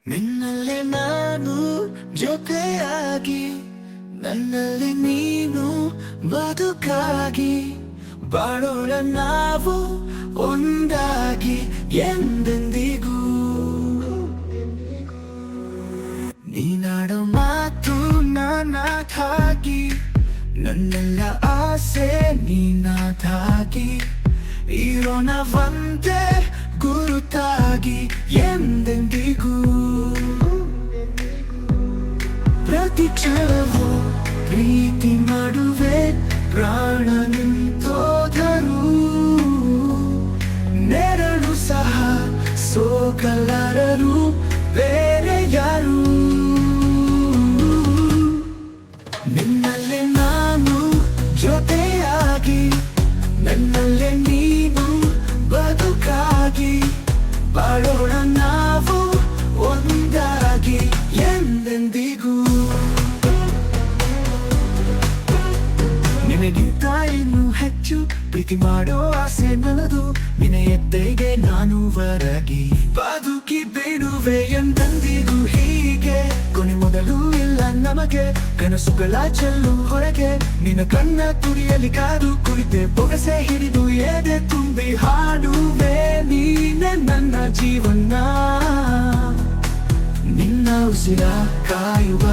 ನಿನ್ನಲ್ಲೇ ನಾನು ಜೊತೆಯಾಗಿ, ನನ್ನಲ್ಲಿ ನೀನು ಬದುಕಾಗಿ, ಬಾಳೋಣ ನಾವು ಒಂದಾಗಿ ಎಂದೆಂದಿಗೂ. ನೀನಾಡೋ ಮಾತು ನಾನಾಗಿ, ನನ್ನೆಲ್ಲ ಆಸೆ ನೀನಾದಾಗಿ, ಇರೋಣ ಒಂದೇ ಗುರುತಾಗಿ ಎಂದೆಂದಿಗೂ. ಪ್ರತಿ ಕ್ಷಣವೂ ಪ್ರೀತಿ ಮಾಡುವೆ, ಪ್ರಾಣ ನಿಂತೋದರೂ ನೆರಳು ಸಹ ಸೋಕಲಾರರು ಬೇರೆ ಯಾರು. ನಿನ್ನಲ್ಲೇ ನಾನು ಜೊತೆಯಾಗಿ, ನನ್ನಲ್ಲೇ ನೀನು ಬದುಕಾಗಿ, ಬಾಳೋಣ ನಾವು ಒಂದಾಗಿ ಎಂದೆಂದಿಗೂ. ನಿನಗಿಂತ ಇನ್ನೂ ಹೆಚ್ಚು ಪ್ರೀತಿ ಮಾಡೋ ಆಸೆ ನನ್ನದು, ನಿನ್ನ ಎದ್ದೆಗೆ ನಾನು ಹೊರಗಿ ಬದುಕಿ ಬಿಡುವೆ ಎಂದೆಂದಿಗೂ. ಹೀಗೆ ಕೊನೆ ಮೊದಲು ಇಲ್ಲ ನಮಗೆ, ಕನಸುಗಳ ಚೆಲ್ಲು ಹೊರಗೆ, ನಿನ್ನ ಕಣ್ಣ ತುರಿಯಲಿ ಕಾದು ಕುಳಿತೆ ಬೊಗಸೆ ಹಿಡಿದು ಎದೆ ತುಂಬಿ ಹಾಡುವೆ. ನೀನೆ ನನ್ನ ಜೀವನ, ನಿನ್ನ ಉಸಿರ ಕಾಯುವ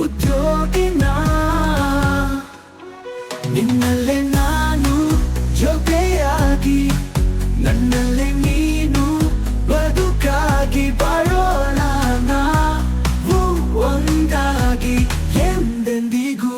ಉದ್ಯೋಗಿನ. ನಿನ್ನಲ್ಲೇ ನಾನು ಜೊತೆಯಾಗಿ, ನನ್ನಲ್ಲೇ ನೀನು ಬದುಕಾಗಿ, ಬಾಳೋಣ ನಾವು ಒಂದಾಗಿ ಎಂದೆಂದಿಗೂ.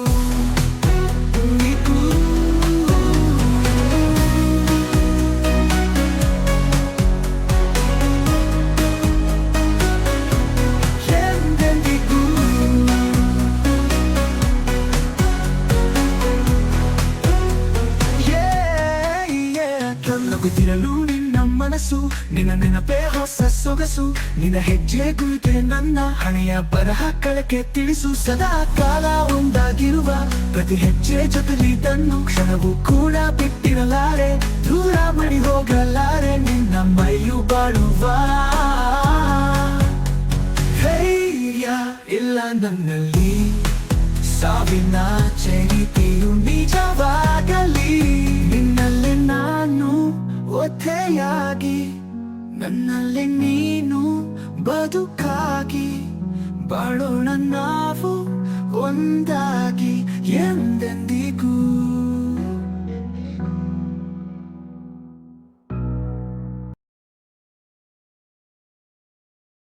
ನಗುತ್ತಿರಲು ನಿನ್ನ ಮನಸ್ಸು, ನಿನ್ನ ನೆನಪೇ ಹೊಸ ಸೊಗಸು, ನಿನ್ನ ಹೆಜ್ಜೆ ಗುರುತೆ ನನ್ನ ಹಣೆಯ ಬರಹ ಕಳಕೆ ತಿಳಿಸು. ಸದಾ ಕಾಲ ಒಂದಾಗಿರುವ ಪ್ರತಿ ಹೆಜ್ಜೆ ಜೊತೆಲಿ ತನ್ನು ಕ್ಷಣವೂ ಕೂಡ ಬಿಟ್ಟಿರಲಾರೆ, ದೂರ ಮಾಡಿ ಹೋಗಲಾರೆ ನಿನ್ನ ಮೈಯು ಬಾಳುವ. ಧೈರ್ಯ ಇಲ್ಲ ನನ್ನಲ್ಲಿ, ಸಾವಿನ ಚರಿತೆಯು ನಿಜವಾಗಲಿ. ನಿನ್ನಲ್ಲೇ ನಾನು ಒತ್ತೆಯಾಗಿ, ನನ್ನಲ್ಲಿ ನೀನು ಬದುಕಾಗಿ, ಬಾಳೋಣ ನಾವು ಒಂದಾಗಿ ಎಂದೆಂದಿಗೂ.